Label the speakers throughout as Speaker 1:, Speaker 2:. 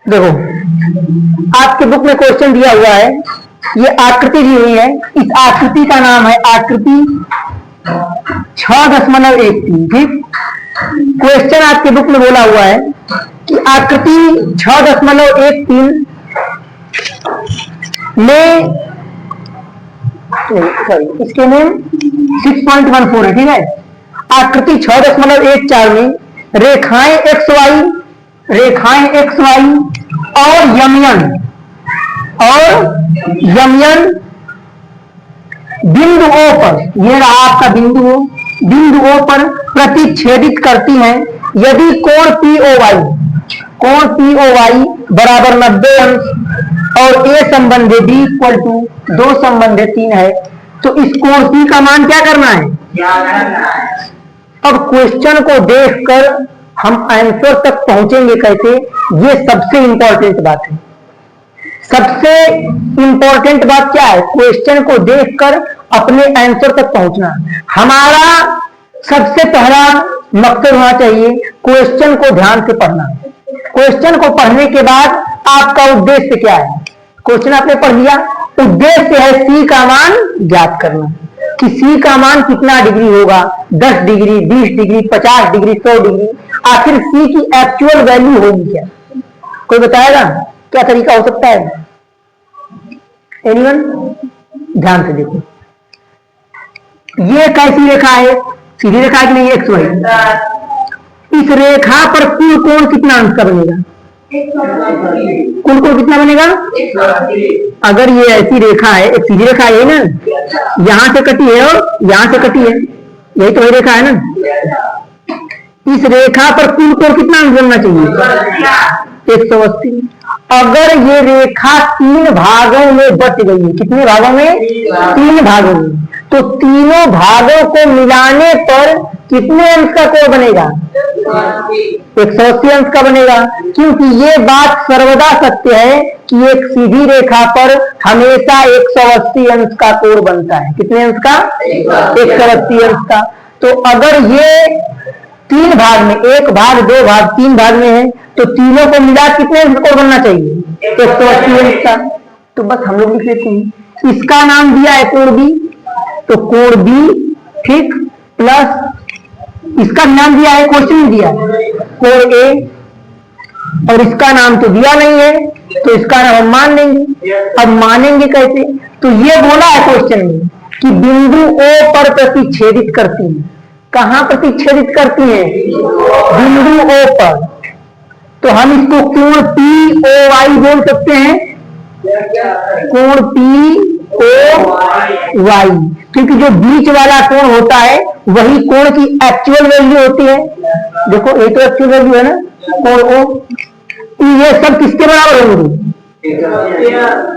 Speaker 1: देखो आपके बुक में क्वेश्चन दिया हुआ है, ये आकृति दी हुई है, इस आकृति का नाम है आकृति 6.13। ठीक, क्वेश्चन आपके बुक में बोला हुआ है कि आकृति 6.13 में सॉरी इसके में 6.14 है। ठीक है, आकृति 6.14 में रेखाएं एक्स वाई और यमयन बिंदु ओ पर, ये रहा आपका बिंदु ओ पर प्रतिच्छेदित करती हैं यदि कोण पी ओ वाई बराबर 90 अंश और ए संबंधी बी इक्वल टू 2 संबंधी 3 है, तो इस कोण पी का मान क्या करना है? अब क्वेश्चन को देखकर हम आंसर तक पहुंचेंगे कैसे, ये सबसे इंपॉर्टेंट बात है। सबसे इंपॉर्टेंट बात क्या है? क्वेश्चन को देखकर अपने आंसर तक पहुंचना। हमारा सबसे पहला मकसद होना चाहिए क्वेश्चन को ध्यान से पढ़ना। क्वेश्चन को पढ़ने के बाद आपका उद्देश्य क्या है? क्वेश्चन आपने पढ़ लिया, उद्देश्य है सी का मान ज्ञात करना कि सी का मान कितना डिग्री होगा, 10 डिग्री, 20 डिग्री, 50 डिग्री, 100 डिग्री, आखिर सी की एक्चुअल वैल्यू होगी क्या? कोई बताएगा क्या तरीका हो सकता है? एनीवन? ध्यान से देखो, ये कैसी रेखा है? सीधी रेखा की नहीं, एक्स वाई। इस रेखा पर कुल कोण कितना अंश का बनेगा? कुल कोण कितना बनेगा? अगर ये ऐसी रेखा है, एक सीधी रेखा है ना, यहां से कटी है और यहां से कटी है, यही तो वही रेखा है ना। इस रेखा पर कुल कोण कितना अंश बनना चाहिए? 180। अगर ये रेखा 3 भागों में बट गई है, कितने भागों में? 3 भागों में, तो तीनों भागों को मिलाने पर कितने अंश का कोण बनेगा? 180 अंश का बनेगा। क्योंकि ये बात सर्वदा सत्य है कि एक सीधी रेखा पर हमेशा 180 अंश का कोण बनता है। कितने अंश का? 180 अंश का। तो अगर ये 3 भाग में, 1 भाग, 2 भाग, 3 भाग में है, तो तीनों को मिला कितने अंश कोण बनना चाहिए? 180 अंश का। तो बस हम लोग लिख लेते हैं, इसका नाम दिया है कोण बी, तो कोण बी, ठीक, प्लस इसका नाम दिया है, क्वेश्चन में दिया कोण ए, और इसका नाम तो दिया नहीं है, तो इसका नाम हम मान लेंगे। अब मानेंगे कैसे? तो ये बोला है क्वेश्चन में कि बिंदु ओ पर प्रतिच्छेदित करती है। कहां प्रतिच्छेदित करती है? बिंदु ओ पर। तो हम इसको कोण पी ओ वाई बोल सकते हैं, कोण पी ओ वाई, क्योंकि जो बीच वाला कोण होता है वही कोण की एक्चुअल वैल्यू होती है। देखो ये तो एक्चुअल वैल्यू है ना, कोण ओ। ये सब किसके बराबर होंगे?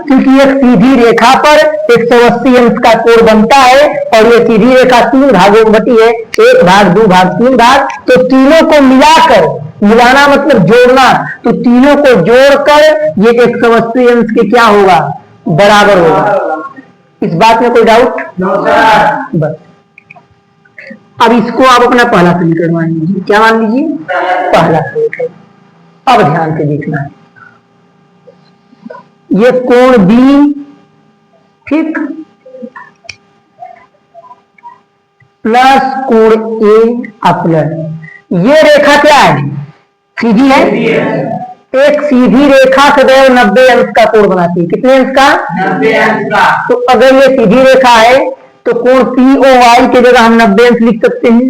Speaker 1: क्योंकि एक सीधी रेखा पर 180 अंश का कोण बनता है, और ये सीधी रेखा 3 भागों में बटी है, 1 भाग, 2 भाग, 3 भाग, तो तीनों को मिलाकर, मिलाना मतलब जोड़ना, तो तीनों को जोड़कर ये 180 अंश के क्या होगा? बराबर होगा। इस बात में कोई डाउट? बस अब इसको आप अपना पहला समीकरण मान लीजिए। क्या मान लीजिए? पहला समीकरण। अब ध्यान से देखना है, ये कोण बी, ठीक, प्लस कोण ए अपलस, ये रेखा क्या है? सीधी है। एक सीधी रेखा सदैव 90 अंश का कोण बनाती है। कितने अंश का? 90 अंश का। तो अगर ये सीधी रेखा है तो कोण पी ओ वाई की जगह हम 90 अंश लिख सकते हैं,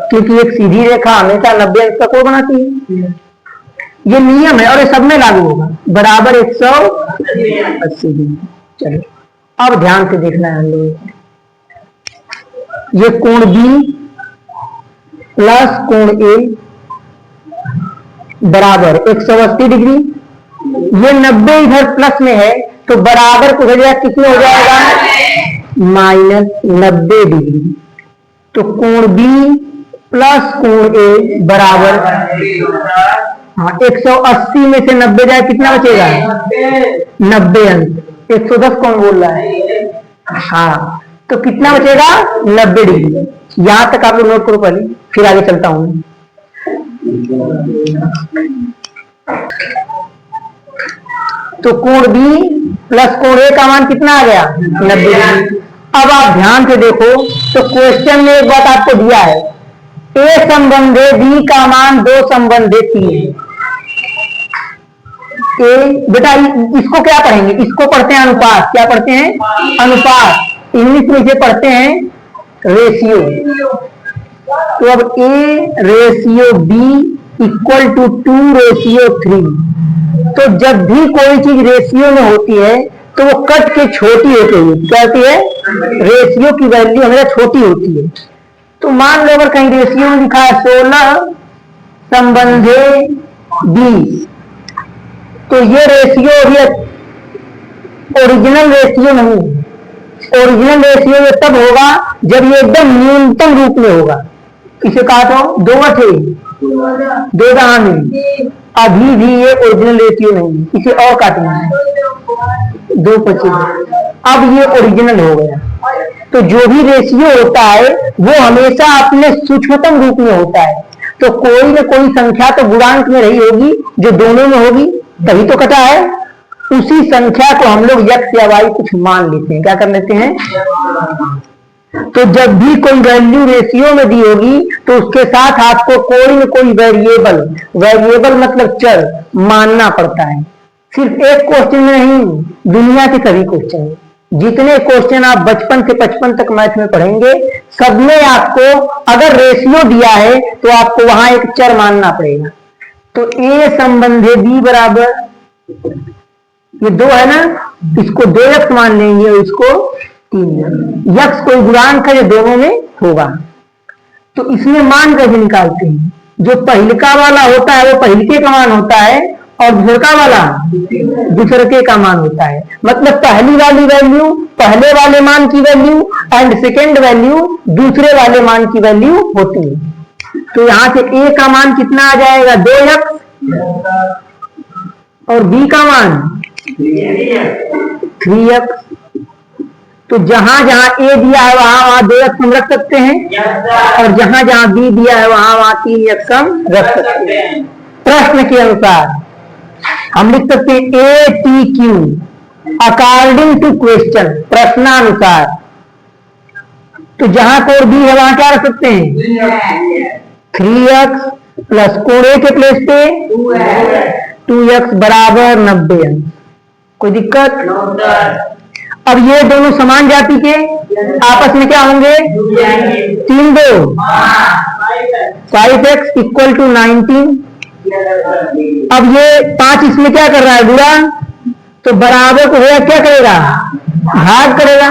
Speaker 1: क्योंकि एक सीधी रेखा हमेशा 90 अंश का कोण बनाती है। ये नियम है और ये सब में लागू होगा, बराबर 180 डिग्री। चलो अब ध्यान से देखना है हम लोग, ये कोण बी प्लस कोण ए बराबर 180 डिग्री, ये 90 इधर प्लस में है, तो बराबर को भेजा कितने हो जाएगा? -90 डिग्री। तो कोण बी प्लस कोण ए बराबर, हाँ, 180 में से 90 जाए कितना बचेगा? 90 अंश। 110 कौन बोल रहा है? हाँ, तो कितना बचेगा? 90 डिग्री। यहां तक आप लोग नोट करो पहले, फिर आगे चलता हूं। तो कोण बी प्लस कोण ए का मान कितना आ गया 90 डिग्री। अब आप ध्यान से देखो तो क्वेश्चन में एक बात आपको दिया है, ए संबंधे बी का मान 2 संबंधे 3। बेटा इसको क्या पढ़ेंगे, इसको पढ़ते हैं अनुपात। क्या पढ़ते हैं? अनुपात। इंग्लिश में इसे पढ़ते हैं रेशियो। तो अब A ratio B equal to 2 ratio 3। तो जब भी कोई चीज रेशियो में होती है तो वो कट के छोटी होती है। क्या होती है? रेशियो की वैल्यू हमेशा छोटी होती है। तो मान लो अगर कहीं रेशियो में लिखा है 16 संबंधे 20, तो ये रेशियो अभी ओरिजिनल रेशियो नहीं है। ओरिजिनल रेशियो ये तब होगा जब ये एकदम न्यूनतम रूप में होगा। इसे कहा तो 2 थे 2 जहां में, अभी भी ये ओरिजिनल रेशियो नहीं है। इसे और काटना है 2 25, अब ये ओरिजिनल हो गया। तो जो भी रेशियो होता है वो हमेशा अपने सूक्ष्मतम रूप में होता है। तो कोई न कोई संख्या तो गुणांक में रही होगी जो दोनों में होगी, तभी तो कटा है। उसी संख्या को हम लोग x या y कुछ मान लेते हैं। क्या कर लेते हैं? तो जब भी कोई वैल्यू रेशियो में दी होगी तो उसके साथ आपको कोई न कोई वेरिएबल मतलब चर मानना पड़ता है। सिर्फ एक क्वेश्चन में नहीं, दुनिया के सभी क्वेश्चन में, जितने क्वेश्चन आप बचपन से 55 तक मैथ में पढ़ेंगे, सब में आपको अगर रेशियो दिया है तो आपको वहां एक चर मानना पड़ेगा। तो ए संबंधे बी बराबर, ये 2 है ना, इसको 2x मान लेंगे और इसको 3। यक्स कोई गुणांक है जो दोनों में होगा। तो इसमें मान कैसे निकालते हैं? जो पहिलका वाला होता है वो पहिलके का मान होता है और दूसरका वाला दूसरके का मान होता है। मतलब पहली वाली वैल्यू पहले वाले मान की वैल्यू एंड सेकेंड वैल्यू दूसरे वाले मान की वैल्यू होती है। तो यहां से ए का मान कितना आ जाएगा 2x और बी का मान 3x। तो जहां जहां ए दिया है वहां 2x हम रख सकते हैं और जहां जहां बी दिया है वहां 3x हम रख सकते हैं। प्रश्न के अनुसार हम लिख सकते हैं ATQ अकॉर्डिंग टू क्वेश्चन, प्रश्नानुसार। तो जहां कोण बी है वहां क्या रख सकते हैं 3x प्लस कोण ए के प्लेस पे 2x बराबर 90 अंक। कोई दिक्कत? अब ये दोनों समान जाति के आपस में क्या होंगे 3 2 5x इक्वल टू 19। अब ये 5 इसमें क्या कर रहा है गुणा, तो बराबर को होगा क्या करेगा भाग करेगा।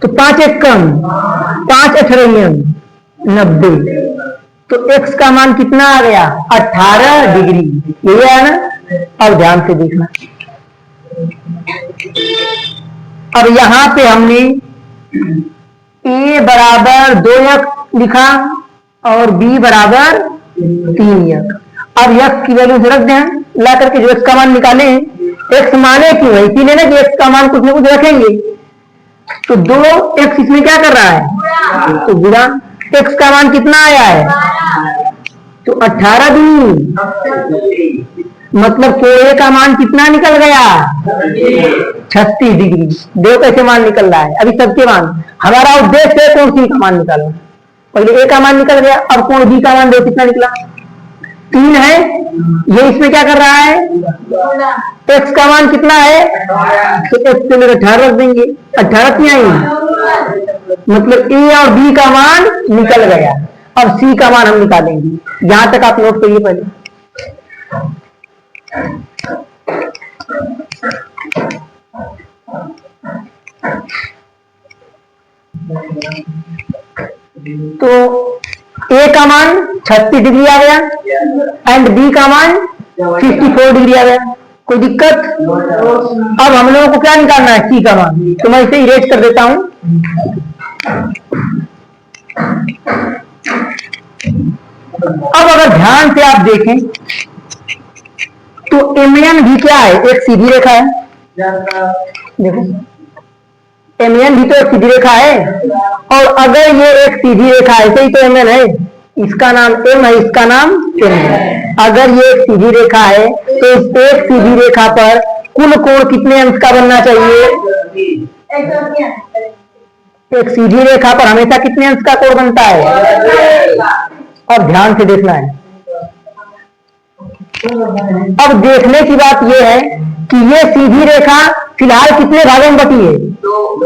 Speaker 1: तो 5 एक कम 5 18 90। तो x का मान कितना आ गया 18 डिग्री। यही है ना? अब ध्यान से देखना, अब यहां पे हमने a बराबर 2x लिखा और b बराबर 3x। अब x की वैल्यू रख दें, ला करके जो x का मान निकाले x माने क्यों है, इसीलिए ना कि x का मान कुछ ना कुछ रखेंगे। तो 2x इसमें क्या कर रहा है तो गुणा, x का मान कितना आया है तो 18 दूनी, मतलब कोण ए का मान कितना निकल गया 36 डिग्री। देखो कैसे मान निकल रहा है। अभी सबके मान, हमारा उद्देश्य है कोण सी का मान निकालना। पहले ए का मान निकल गया, अब कोण बी का मान देखो कितना निकला 3 है। ये इसमें क्या कर रहा है x का मान कितना है तो x से मेरे 18 रख देंगे, 18 नहीं आई, मतलब ए और बी का मान निकल गया। अब सी का मान हम निकालेंगे। यहां तक आप नोट करिए पहले। तो ए का मान 36 डिग्री आ गया एंड बी का मान 54 डिग्री आ गया। कोई दिक्कत? अब हम लोगों को क्या निकालना है सी का मान, तो मैं इसे इरेज कर देता हूं। अब अगर ध्यान से आप देखें तो MN भी क्या है एक सीधी रेखा है। देखो MN भी तो एक सीधी रेखा है, और अगर ये एक सीधी रेखा है सही तो MN है। इसका नाम एम है, इसका नाम एन है। अगर ये एक सीधी रेखा है तो इस एक सीधी रेखा पर कुल कोण कितने अंश का बनना चाहिए? एक सीधी रेखा पर हमेशा कितने अंश का कोण बनता है? और ध्यान से देखना है। अब देखने की बात यह है कि ये सीधी रेखा फिलहाल कितने भागों में बटी है?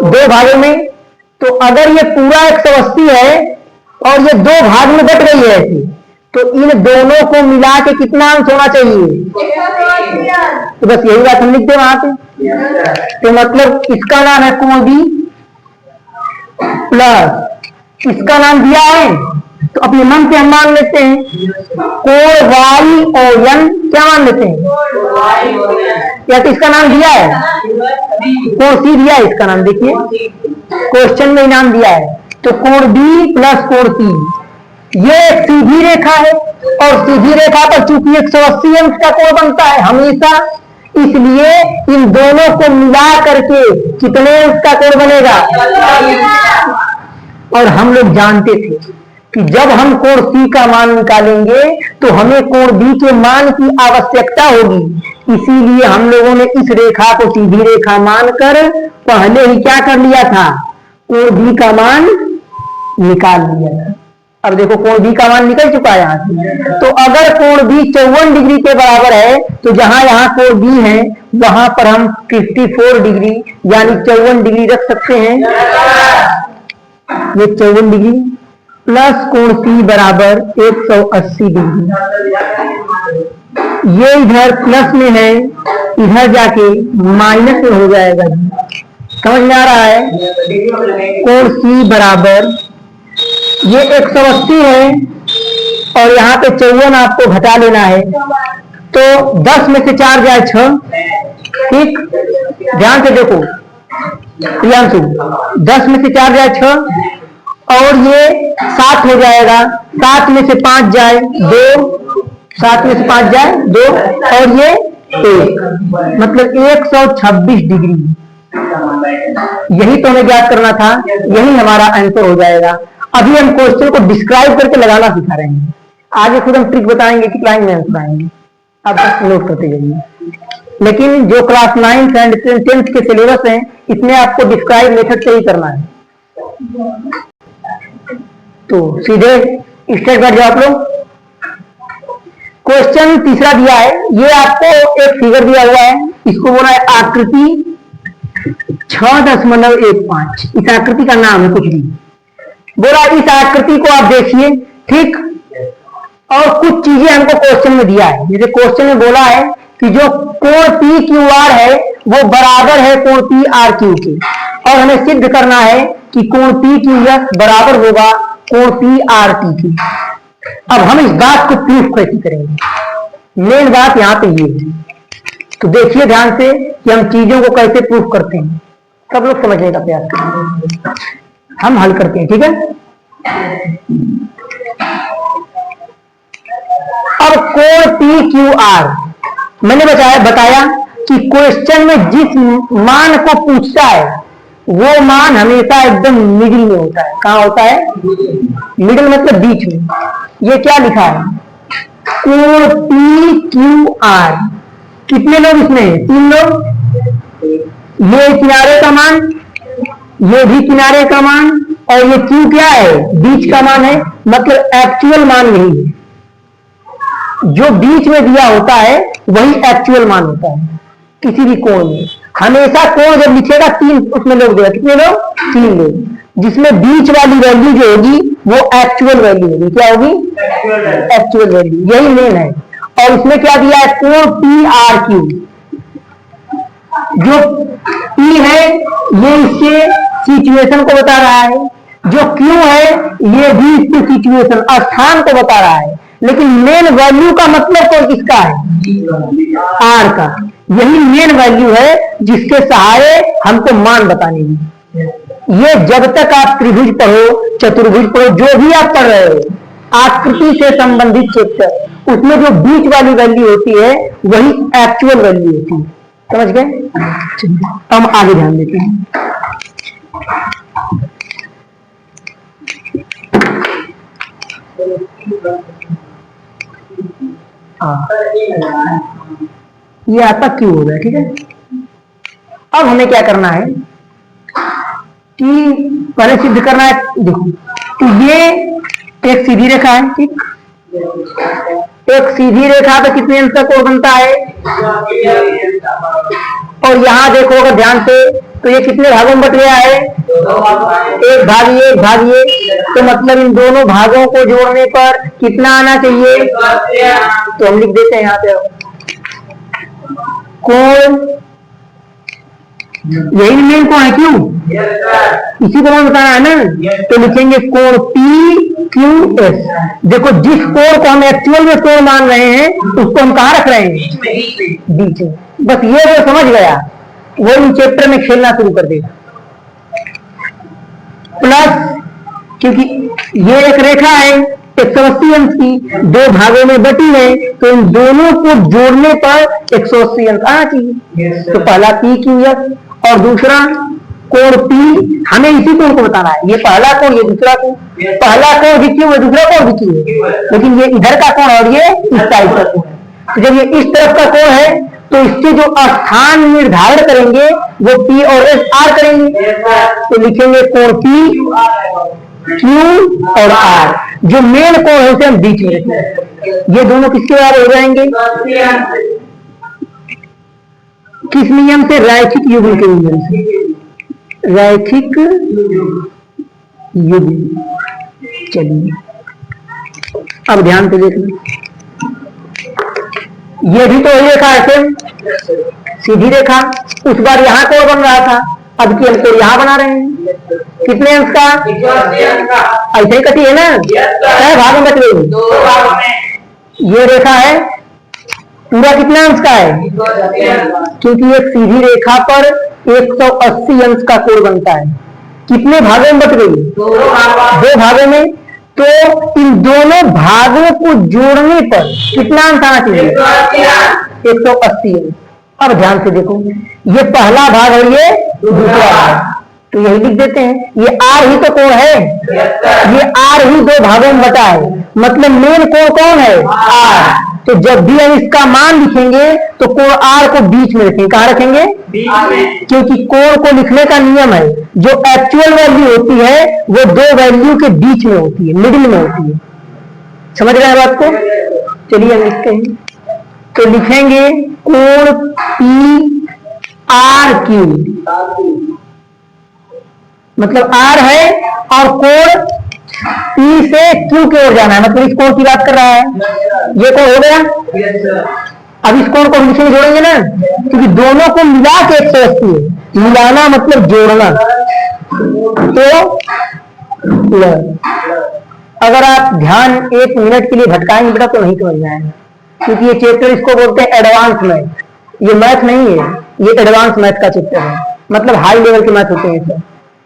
Speaker 1: दो भागों में। तो अगर ये पूरा 180 है और ये दो भाग में बट गई है ऐसी, तो इन दोनों को मिला के कितना अंश होना चाहिए? तो बस यही बात हम लिख दे वहां पे। तो मतलब इसका नाम है कोण बी प्लस इसका नाम दिया है, तो अपने मन से हम मान लेते हैं कोण वाई और एन। क्या मान लेते हैं? या तो इसका नाम दिया है कोण सी दिया है, इसका नाम देखिए क्वेश्चन में नाम दिया है। तो कोण बी प्लस कोण सी ये एक सीधी रेखा है और सीधी रेखा पर चूंकि 180 अंश का कोण बनता है हमेशा, इसलिए इन दोनों को मिला करके कितने अंश का कोण बनेगा? और हम लोग जानते थे कि जब हम कोण सी का मान निकालेंगे तो हमें कोण बी के मान की आवश्यकता होगी, इसीलिए हम लोगों ने इस रेखा को सीधी रेखा मानकर पहले ही क्या कर लिया था? कोण बी का मान निकाल लिया था। अब देखो कोण बी का मान निकल चुका है यहाँ से। तो अगर कोण बी 54 डिग्री के बराबर है तो जहां यहाँ कोण बी है वहां पर हम 54 डिग्री यानी 54 डिग्री रख सकते हैं। ये 54 डिग्री प्लस कोण सी बराबर 180 डिग्री। ये इधर प्लस में है, इधर जाके माइनस में हो जाएगा। समझ में आ रहा है? कोण सी बराबर ये 180 है और यहाँ पे 54 आपको घटा लेना है, तो 10 में से 4 जाए 6। ठीक, ध्यान से देखो प्रियांशु, 10 में से 4 जाए 6 और ये 7 हो जाएगा। 7 में से 5 जाए 2, 7 में से 5 जाए 2 और ये 1, मतलब 126 डिग्री। यही तो हमें ज्ञात करना था, यही हमारा आंसर हो जाएगा। अभी हम क्वेश्चन को डिस्क्राइब करके लगाना सिखा रहे हैं, आगे खुद हम ट्रिक बताएंगे कि लाइन में आंसर आएंगे, आप बस नोट करते जाइए। लेकिन जो क्लास 9 एंड 10th के सिलेबस हैं इसमें आपको डिस्क्राइब मेथड से ही करना है। तो सीधे स्टेप कर जाओ आप लोग। क्वेश्चन तीसरा दिया है, ये आपको एक फिगर दिया हुआ है, इसको बोला है आकृति 6.15। इस आकृति का नाम है कुछ भी, बोला इस आकृति को आप देखिए। ठीक, और कुछ चीजें हमको क्वेश्चन में दिया है। जैसे क्वेश्चन में बोला है कि जो कोण पी क्यू आर है वो बराबर है कोण पी आर क्यू के, और हमें सिद्ध करना है कि कोण पी क्यू एस बराबर होगा कोण पी आर टी की। अब हम इस बात को प्रूफ कैसे करेंगे? मेन बात यहाँ पे ये है, तो देखिए ध्यान से कि हम चीजों को कैसे प्रूफ करते हैं। सब लोग समझने का प्रयास करेंगे, हम हल करते हैं। ठीक है, अब कोण पी क्यू आर मैंने बताया कि क्वेश्चन में जिस मान को पूछता है वो मान हमेशा एकदम मिडिल में होता है। कहां होता है? मिडिल मतलब बीच में। ये क्या लिखा है? कोण पी क्यू आर। कितने लोग इसमें हैं? 3 लोग। ये किनारे का मान, ये भी किनारे का मान, और ये क्यू क्या है? बीच का मान है, मतलब एक्चुअल मान यही है। जो बीच में दिया होता है वही एक्चुअल मान होता है किसी भी कोण में। हमेशा कोण जब लिखेगा 3 उसमें लोग देगा। कितने लोग? 3 लोग। जिसमें बीच वाली वैल्यू जो होगी वो एक्चुअल वैल्यू होगी। क्या होगी? Actual value. यही मेन है। और इसमें क्या दिया है? कोण पी आर क्यू। जो पी है ये इसके सिचुएशन को बता रहा है, जो क्यू है ये भी इसके सिचुएशन स्थान को बता रहा है, लेकिन मेन वैल्यू का मतलब तो किसका है? आर का। यही मेन वैल्यू है जिसके सहारे हमको मान बताने की। ये जब तक आप त्रिभुज पढ़ो, चतुर्भुज पढ़ो, जो भी आप पढ़ रहे हो, आकृति से संबंधित चैप्टर, उसमें जो बीच वाली वैल्यू होती है वही एक्चुअल वैल्यू होती है। समझ गए? हम आगे ध्यान देते हैं। ये आपका क्यू हो गया, ठीक है। अब हमें क्या करना है कि पहले सिद्ध करना है, देखो तो ये एक सीधी रेखा है, ठीक। एक सीधी रेखा पे कितने अंश का कोण बनता है, और यहाँ देखो अगर ध्यान से तो ये कितने भागों में बट गया है, एक भाग ये, एक भाग ये। तो मतलब इन दोनों भागों को जोड़ने पर कितना आना चाहिए, तो हम लिख देते हैं यहाँ पे कोण, यही मेन कोण है, क्यों, इसी को हमें बताना है ना। तो लिखेंगे कोण पी क्यू एस। देखो जिस कोण को हम एक्चुअल में कोण मान रहे हैं उसको हम कहाँ रख रहे हैं, बीच में। बस ये जो समझ गया वो इन चैप्टर में खेलना शुरू कर देगा। प्लस क्योंकि ये एक रेखा है 180 अंश की, दो भागों में बटी है, तो इन दोनों को जोड़ने पर 180 अंश आना चाहिए। तो पहला पी क्यू एस और दूसरा कोण पी, हमें इसी कोण को बताना है। ये पहला कोण, ये दूसरा कोण। पहला कोण भी क्यू है, दूसरा कोण भी क्यू है, लेकिन ये इधर का कोण और ये इस साइड का कोण है। तो जब ये इस तरफ का कोण है तो इससे जो स्थान निर्धारण करेंगे वो पी और एस आर करेंगे। तो लिखेंगे कोण पी क्यू और आर। जो मेन कोण है उसे हम बीच में रखेंगे। ये दोनों किसके बराबर हो जाएंगे, किस नियम से, रैखिक युग्म के नियम से, रैखिक युग्म। चलिए अब ध्यान से देखना, ये भी तो वही रेखा है, सीधी रेखा। उस बार यहाँ कोण बन रहा था, अब की हम कोण यहाँ बना रहे हैं। कितने अंश का, ऐसे ही कटी है ना, क्या भाग में बच गई। ये रेखा है पूरा कितना अंश का है, क्योंकि एक सीधी रेखा पर 180 अंश का कोण बनता है। कितने भागों में बट गई, दो भागों में। तो इन दोनों भागों को जोड़ने पर कितना अंश आना चाहिए, 180 अंश। अब ध्यान से देखो, ये पहला भाग और ये दूसरा भाग, तो यही लिख देते हैं। ये आर ही तो कोण है, ये आर ही दो भागों में बटा है, मतलब मेन कोण कौन है, आर। तो जब भी हम इसका मान लिखेंगे तो कोण आर को बीच में रखेंगे। कहाँ रखेंगे, क्योंकि कोण को लिखने का नियम है, जो एक्चुअल वैल्यू होती है वो दो वैल्यू के बीच में होती है, मिडिल में होती है। समझ रहे हैं बात को। चलिए हम लिखते हैं, तो लिखेंगे कोण पी आर क्यू, मतलब आर है और कोण पी से क्यू की ओर जाना है, मतलब इस कोण की बात कर रहा है। ये कोण हो गया। अब इस कोण को हम इसमें जोड़ेंगे ना, क्योंकि दोनों को मिला के 180 है। मिलाना मतलब जोड़ना। तो अगर आप ध्यान 1 मिनट के लिए भटकाएंगे बेटा तो नहीं समझ में आएगा, क्योंकि ये चैप्टर इसको बोलते हैं एडवांस मैथ। ये मैथ नहीं है, ये एडवांस मैथ का चैप्टर है, मतलब हाई लेवल के मैथ होते हैं।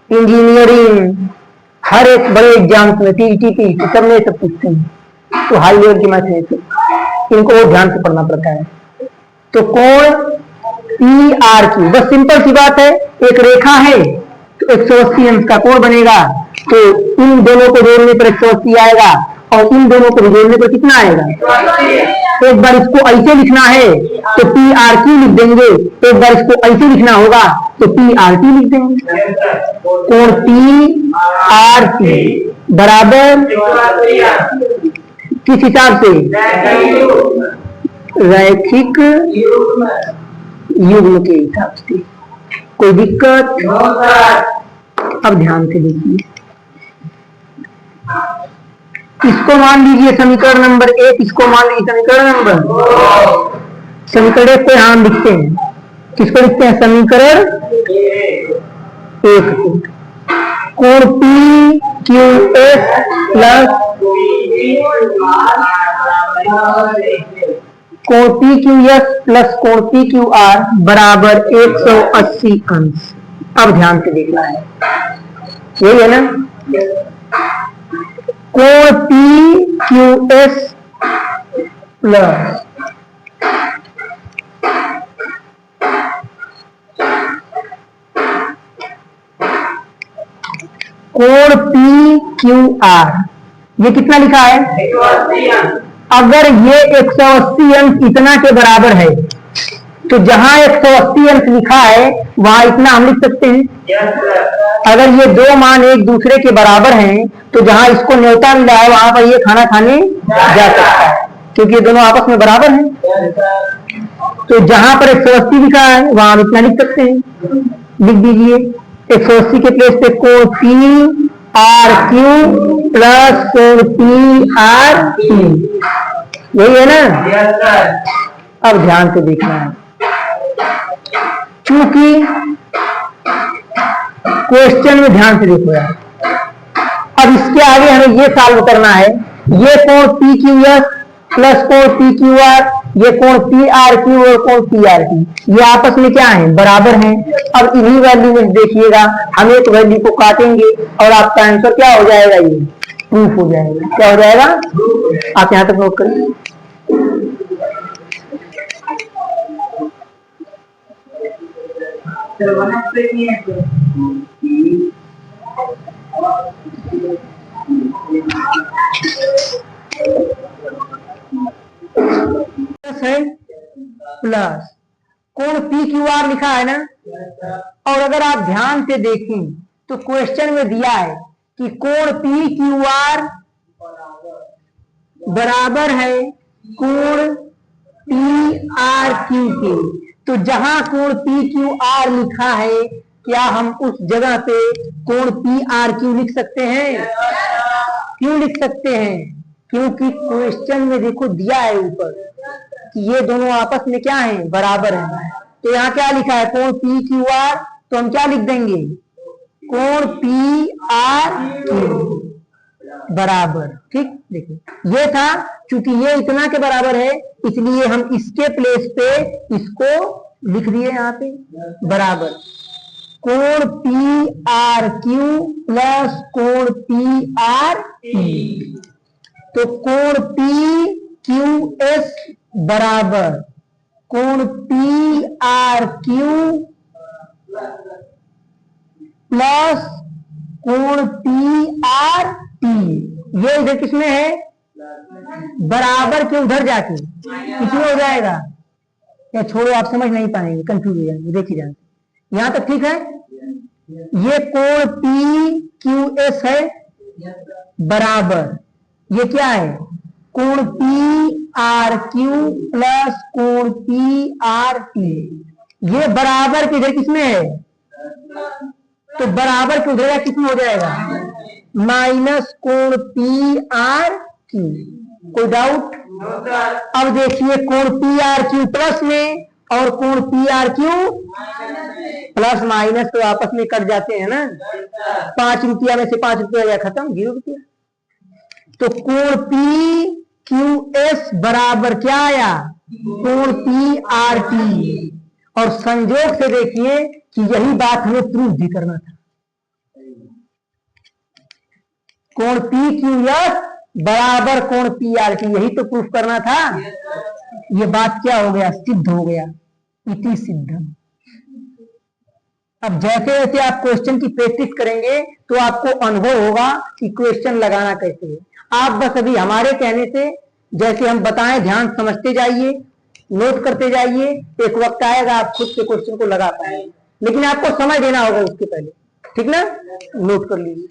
Speaker 1: इंजीनियरिंग, हर एक बड़े एग्जाम्स में, टीटीपी सब में सब पूछते हैं। तो हाई लेवल की मैथ है, इनको बहुत ध्यान से पढ़ना पड़ता है। तो कोण पी आर क्यू, बस सिंपल सी बात है, एक रेखा है तो 180 अंश का कोण बनेगा। तो इन दोनों को जोड़ने पर 180 आएगा, और इन दोनों को जोड़ने पर कितना आएगा। एक बार इसको ऐसे लिखना है तो पी आर क्यू लिख देंगे, एक बार इसको ऐसे लिखना होगा तो पी आर टी लिख देंगे। कोण पी आर टी बराबर किस हिसाब से, रैखिक युग्म के हिसाब से। कोई दिक्कत। अब ध्यान से देखिए, इसको मान लीजिए समीकरण नंबर 1, इसको मान लीजिए समीकरण नंबर, समीकरण 1 को यहां लिखते हैं। किसको लिखते हैं, समीकरण 1 को। कोण पी क्यू एस प्लस कोण पी क्यू एस प्लस कोण पी क्यू आर बराबर 180 अंश। अब ध्यान से देखना है, यही है ना। कोण पी क्यू एस प्लस कोण पी क्यू आर ये कितना लिखा है? 180 अंश। अगर ये 180 अंश इतना के बराबर है तो जहां 180 अंश लिखा है वहां इतना हम लिख सकते हैं। अगर ये दो मान एक दूसरे के बराबर हैं तो जहां इसको न्योता मिला है वहां पर ये खाना खाने जा सकता है, क्योंकि ये दोनों आपस में बराबर हैं। तो जहां पर 180 लिखा है वहां हम इतना लिख सकते हैं, लिख दीजिए। 180 के प्लेस पे कोण पी आर क्यू प्लस कोण पी आर क्यू, यही है ना। अब ध्यान से देखना है, चूंकि क्वेश्चन में ध्यान से देखो यार, अब इसके आगे हमें ये सॉल्व करना है। ये कोण पी क्यू एस प्लस कोण पी क्यू आर, ये कोण पी आर क्यू और कोण पी आर टी, ये आपस में क्या है? बराबर हैं। अब इन्हीं वैल्यू में देखिएगा, हम एक वैल्यू को काटेंगे और आपका आंसर क्या हो जाएगा? ये प्रूफ हो जाएगा। क्या हो जाएगा? आप यहां तक नोट करिए। है प्लस कोण पी क्यू आर लिखा है ना, और अगर आप ध्यान से देखें तो क्वेश्चन में दिया है कि कोण पी क्यू आर बराबर है कोण पी आर क्यू के। तो जहां कोण पी क्यू आर लिखा है क्या हम उस जगह पे कोण पी आर क्यू लिख सकते हैं? क्यों लिख सकते हैं? क्योंकि क्वेश्चन में देखो दिया है ऊपर कि ये दोनों आपस में क्या हैं? बराबर हैं। तो यहाँ क्या लिखा है? कोण पी क्यू आर, तो हम क्या लिख देंगे? कोण पी आर क्यू बराबर। ठीक, देखिए ये था, चूंकि ये इतना के बराबर है इसलिए हम इसके प्लेस पे इसको लिख दिए यहाँ पे बराबर कोण पी आर क्यू प्लस कोण पी आर टी। तो कोण पी क्यू एस बराबर कोण पी आर क्यू प्लस कोण पी आर टी। ये इधर किसमें है? बराबर के उधर जाके किसमें हो जाएगा? या छोड़ो, आप समझ नहीं पाएंगे, कंफ्यूज हो जाएंगे। देखिए जाए यहां तक ठीक है। ये कोण पी क्यू एस है बराबर, ये क्या है? कोण पी आर क्यू प्लस कोण पी आर टी। ये बराबर के इधर किसमें है? तो बराबर के उधर किसमें हो जाएगा? माइनस कोण पी आर क्यू। कोई डाउट? अब देखिए कोण पी आर क्यू प्लस में और कोण P R Q plus minus तो आपस में कट जाते हैं ना। 5 रुपया में से 5 रुपया गया खत्म, 0 रुपया। तो कोण पी क्यू एस बराबर क्या आया? कोण पी आर टी। और संयोग से देखिए कि यही बात हमें प्रूफ भी करना था। कोण पी क्यू एस बराबर कोण पी आर टी, यही तो प्रूफ करना था। ये बात क्या हो गया? सिद्ध हो गया। इति सिद्धम। अब जैसे जैसे आप क्वेश्चन की प्रैक्टिस करेंगे तो आपको अनुभव होगा कि क्वेश्चन लगाना कैसे है। आप बस अभी हमारे कहने से जैसे हम बताएं ध्यान समझते जाइए, नोट करते जाइए, एक वक्त आएगा आप खुद से क्वेश्चन को लगा पाएंगे, लेकिन आपको समझ देना होगा उसके पहले। ठीक ना? नोट कर लीजिए।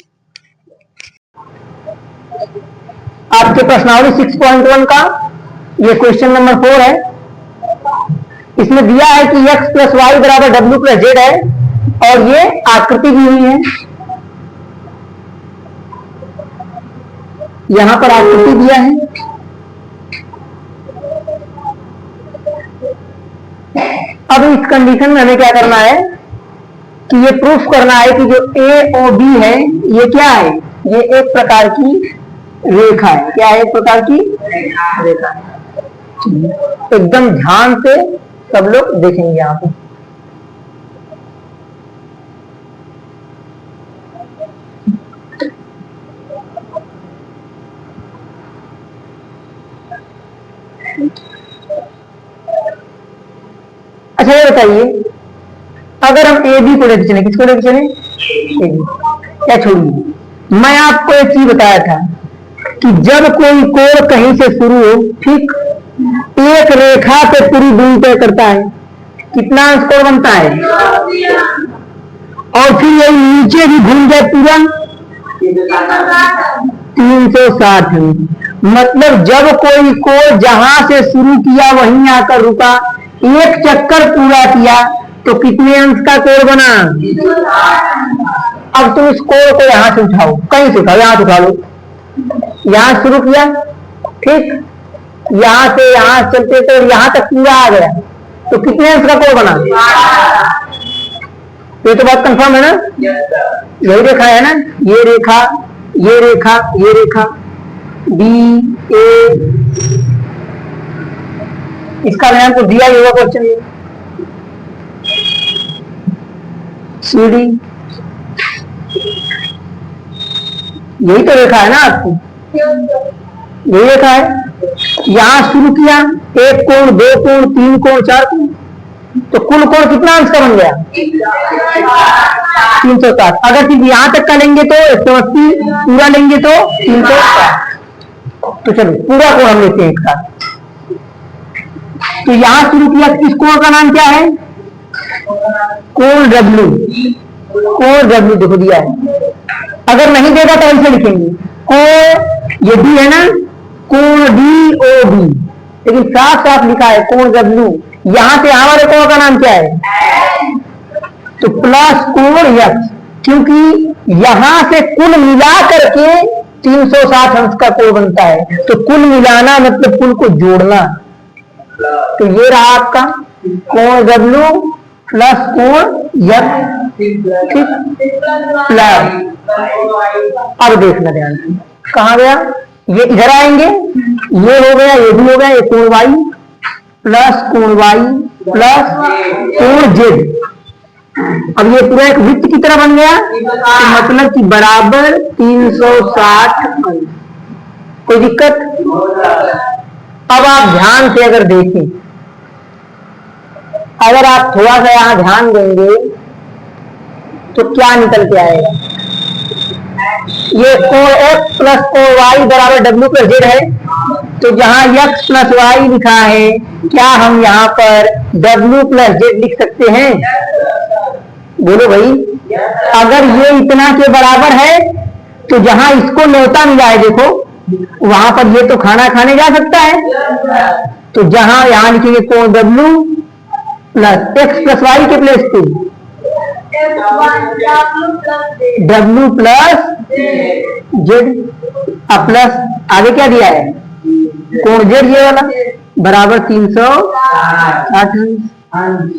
Speaker 1: आपके प्रश्नावली 6.1 का ये क्वेश्चन नंबर 4 है। इसमें दिया है कि x प्लस वाई बराबर डब्ल्यू प्लस जेड है और ये आकृति भी हुई है। यहां पर आकृति दिया है। अब इस कंडीशन में हमें क्या करना है कि ये प्रूफ करना है कि जो ए ओ बी है ये क्या है? ये एक प्रकार की रेखा है। क्या है? एक प्रकार की रेखा है। एकदम ध्यान से सब लोग देखेंगे यहां पे। अच्छा ये बताइए, अगर हम ए बी को लेकर चले, किसको लेकर चले? A B. क्या छोड़िए, मैं आपको एक चीज बताया था कि जब कोई कोण कहीं से शुरू हो, ठीक, एक रेखा पे पूरी दूरी तय करता है, कितना अंश कोण बनता है, और फिर यही नीचे भी घूम जाए पूरा 360 अंश। मतलब जब कोई कोण जहां से शुरू किया वहीं आकर रुका, एक चक्कर पूरा किया, तो कितने अंश का कोण बना। अब तुम इस कोण को यहां से उठाओ, कहीं से उठाओ, यहां से उठा लो, यहां शुरू किया, ठीक, यहां से यहां चलते तो यहां तक पूरा आ गया, तो कितने अंश का कोण बना। ये तो बात कंफर्म है ना, यही रेखा है ना, ये रेखा, ये रेखा, ये रेखा बी ए, इसका मैं आपको दिया ही होगा क्वेश्चन में, सी डी, यही तो रेखा है ना आपकी, यही रेखा है। यहां शुरू किया, एक कोण, दो कोण, तीन कोण, चार कोण, तो कुल कोण कितना अंश का बन गया 360। अगर सिर्फ यहां तक का लेंगे तो 180, पूरा लेंगे तो 360। तो चलो पूरा कोण हम लेते हैं एक साथ। तो यहां शुरू किया, इस कोण का नाम क्या है, कोण W, कोण W देखो दिया है। अगर नहीं देगा तो ऐसे लिखेंगे, कोण ये डी है ना, कोण DOB, लेकिन साफ साफ लिखा है कोण W। यहां से हमारे कोण का नाम क्या है, तो प्लस कोण X, क्योंकि यहां से कुल मिला करके 360 अंश का कोण बनता है। तो कुल मिलाना मतलब कुल को जोड़ना। तो ये रहा आपका कोण W प्लस कोण X, ठीक, प्लस, अब देखना ध्यान से, कहां गया, ये इधर आएंगे, ये हो गया, ये भी हो गया, ये कोण Y प्लस कोण Y प्लस कोण Z। अब ये पूरा एक वृत्त की तरह बन गया, तो मतलब कि बराबर 360 अंश। कोई दिक्कत। अब आप ध्यान से अगर देखें, अगर आप थोड़ा सा यहां ध्यान देंगे तो क्या निकल के आएगा, ये कोण X प्लस कोण Y बराबर W प्लस Z है। तो जहां X प्लस Y लिखा है, क्या हम यहाँ पर W प्लस Z लिख सकते हैं, बोलो भाई। अगर ये इतना के बराबर है तो जहां इसको न्योता मिला है देखो, वहां पर ये तो खाना खाने जा सकता है। तो जहां यहां लिखेंगे कोण W plus X plus Y के प्लेस पे W प्लस Z, अब प्लस आगे क्या दिया है, कोण Z ये वाला बराबर 360 अंश।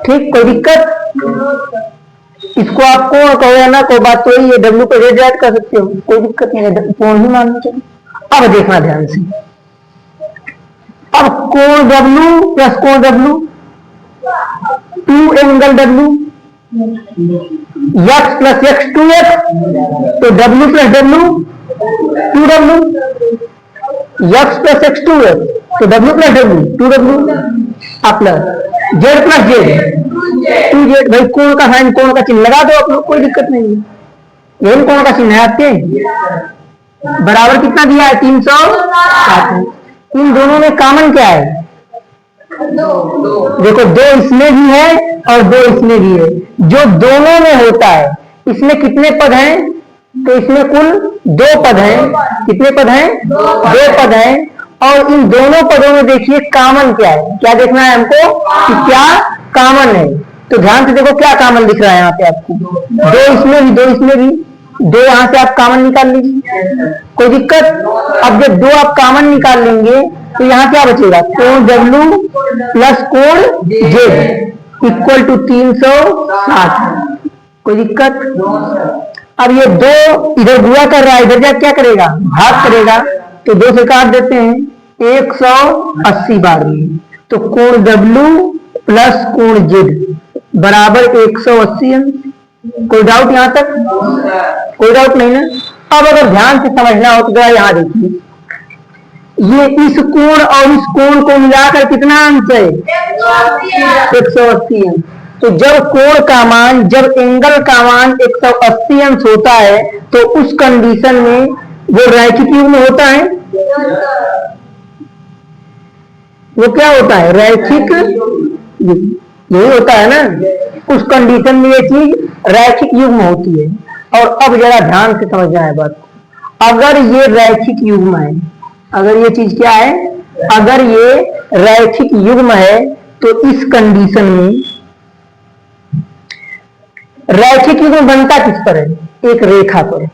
Speaker 1: ठीक, कोई दिक्कत। इसको आप कोण कहो या ना कोई बात, तो ये W को Z ऐड कर सकते हो, कोई दिक्कत नहीं है, कोण ही मान लो। अब देखना ध्यान से, अब कोण W प्लस कोण W, 2 angle W, X plus X 2X, तो W plus W 2W, X plus X 2X, तो W plus W 2W, plus Z plus Z 2Z। भाई कोण का साइन, कोण का चिन्ह लगा दो आप लोग, कोई दिक्कत नहीं है, यही कोण का चिन्ह है आपके। बराबर कितना दिया है 360। इन दोनों में कॉमन क्या है, देखो दो इसमें भी है और दो इसमें भी है। जो दोनों में होता है, इसमें कितने पद हैं, तो इसमें कुल 2 पद हैं। कितने पद हैं, 2 पद हैं। और इन दोनों पदों में देखिए कॉमन क्या है, क्या देखना है हमको कि क्या कॉमन है। तो ध्यान से देखो क्या कॉमन दिख रहा है यहाँ पे आपको, 2 इसमें भी, 2 इसमें भी, 2 यहाँ से आप कॉमन निकाल लीजिए, कोई दिक्कत। अब जब 2 आप कॉमन निकाल लेंगे तो यहाँ क्या बचेगा, कोण W प्लस कोण Z इक्वल टू 360, कोई दिक्कत। अब ये 2 इधर गुणा कर रहा है, इधर जा क्या करेगा, भाग करेगा, तो 2 से काट देते हैं 180 बार में। तो कोण W प्लस कोण Z बराबर 180 अंश। कोई डाउट यहाँ तक, कोई डाउट नहीं ना। अब अगर ध्यान से समझना हो तो यहाँ देखिए, ये इस कोण और इस कोण को मिलाकर कितना अंश है, 180 अंश। तो जब कोण का मान, जब एंगल का मान 180 अंश होता है, तो उस कंडीशन में वो रैखिक युग्म होता है, वो क्या होता है? रैखिक युग्म, यही होता है ना। उस कंडीशन में ये चीज रैखिक युग्म होती है। और अब जरा ध्यान से समझना है बात को। अगर ये रैखिक युग्म है, अगर ये चीज क्या है, अगर ये रैखिक युग्म है, तो इस कंडीशन में रैखिक युग्म बनता किस पर है? एक रेखा पर।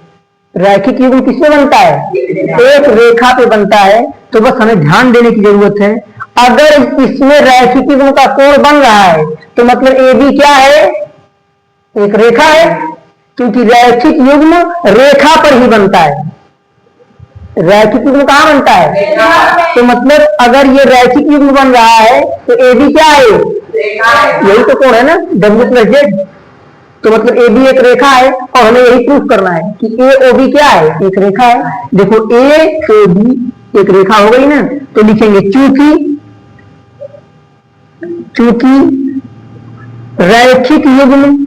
Speaker 1: रैखिक युग्म किसमें बनता है? एक रेखा पे बनता है। तो बस हमें ध्यान देने की जरूरत है, अगर इसमें रैखिक युग्म का कोण बन रहा है तो मतलब ए बी क्या है? एक रेखा है, क्योंकि रैखिक युग्म रेखा पर ही बनता है। रैखिक युग्म कहां बनता है? तो मतलब अगर ये रैखिक युग्म बन रहा है तो ए बी क्या है? यही तो कोण है ना, डब्ल्यू प्लस जेड। तो मतलब ए बी एक रेखा है, और हमें यही प्रूफ करना है कि ए ओ बी क्या है? एक रेखा है। देखो ए ओ बी एक रेखा हो गई ना, तो लिखेंगे चूंकि रैखिक युग्म,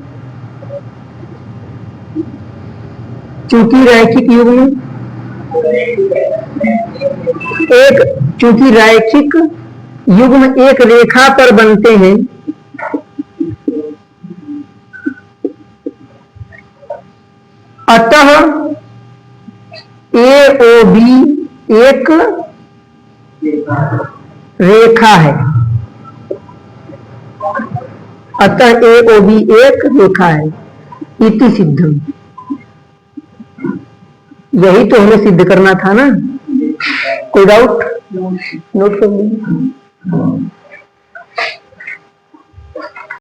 Speaker 1: चूंकि रैखिक युग्म चूंकि रैखिक युग्म एक रेखा पर बनते हैं, अतः ए ओ बी एक रेखा है। अतः ए ओ बी एक रेखा है, इति सिद्धम। यही तो हमें सिद्ध करना था ना। कोई डाउट? नोट कर लीजिए।